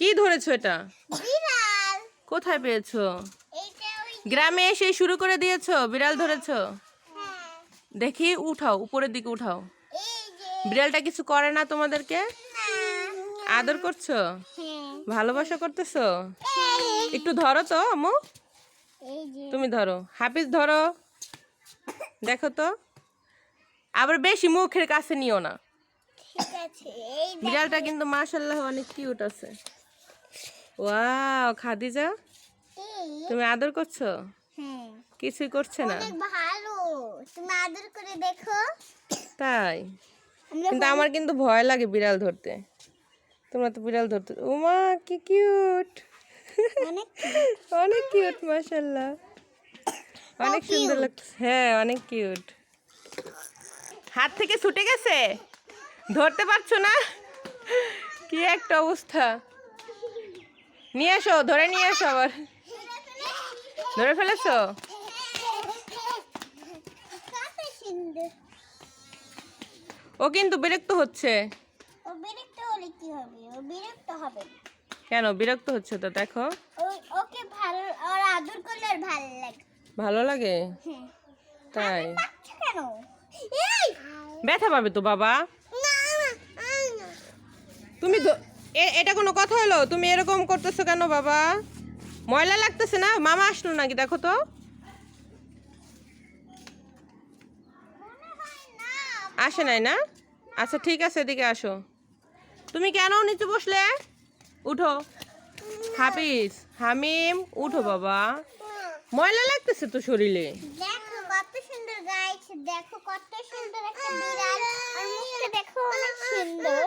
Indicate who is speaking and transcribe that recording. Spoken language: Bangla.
Speaker 1: কি ধরেছো এটা?
Speaker 2: বিড়াল।
Speaker 1: কোথায় পেয়েছো?
Speaker 2: এইটা ওই
Speaker 1: গ্রামে এসে শুরু করে দিয়েছো? বিড়াল ধরেছো?
Speaker 2: হ্যাঁ,
Speaker 1: দেখি উঠাও, উপরের দিকে উঠাও।
Speaker 2: এই যে
Speaker 1: বিড়ালটা কিছু করে না তোমাদেরকে?
Speaker 2: না।
Speaker 1: আদর করছো?
Speaker 2: হ্যাঁ,
Speaker 1: ভালোবাসা করতেছো?
Speaker 2: এই
Speaker 1: একটু ধরো তো আম্মু।
Speaker 2: যে
Speaker 1: তুমি ধরো, হাফিজ ধরো, দেখো তো। আবার বেশি মুখের কাছে নিও না।
Speaker 2: ঠিক আছে। এই
Speaker 1: বিড়ালটা কিন্তু মাশাআল্লাহ অনেক কিউট আছে। ওয়াও, খাদিজা তুমি আদর করছো?
Speaker 2: হ্যাঁ,
Speaker 1: কিছুই করছে না
Speaker 2: অনেক ভালো। তুমি আদর করে দেখো।
Speaker 1: তাই?
Speaker 2: আমরা
Speaker 1: কিন্তু আমার কিন্তু ভয় লাগে বিড়াল ধরতে। তোমরা তো বিড়াল ধরতে, ওমা কি কিউট!
Speaker 2: অনেক
Speaker 1: অনেক কিউট মাশাআল্লাহ, অনেক সুন্দর
Speaker 2: cute.
Speaker 1: লাগছে। হ্যাঁ, অনেক কিউট। হাত থেকে ছুটে গেছে, ধরতে পারছো না? কি একটা অবস্থা! নিয়ে এসো, ধরে নিয়ে এসো আবার। ধরে ফেলেছো?
Speaker 2: কত সুন্দর।
Speaker 1: ও কিন্তু বিরক্ত হচ্ছে।
Speaker 2: ও বিরক্ত হলে কি হবে? ও বিরক্ত হবে না।
Speaker 1: কেন বিরক্ত হচ্ছে তো দেখো।
Speaker 2: ওকে ভালো, ওর আদর করলে ওর ভালো লাগে।
Speaker 1: ভালো লাগে
Speaker 2: হ্যাঁ,
Speaker 1: তাই?
Speaker 2: ডাকছো কেন? এই
Speaker 1: ব্যথা পাবে তো বাবা।
Speaker 2: না না।
Speaker 1: তুমি এটা কোনো কথা হলো? তুমি এরকম করতেছো কেন বাবা? ময়লা লাগতেছে না? মামা আসলো নাকি দেখো তো।
Speaker 2: মনে হয় না।
Speaker 1: আসে নাই না? আচ্ছা ঠিক আছে, এদিকে আসো। তুমি কেন নিচে বসলে? উঠো। হাফিজ, হামিম, উঠো বাবা। ময়লা লাগতেছে তো শরীরে।
Speaker 2: দেখো কত সুন্দর গাইছে, দেখো কত সুন্দর একটা বিড়াল, আর মুখটা দেখো অনেক সুন্দর।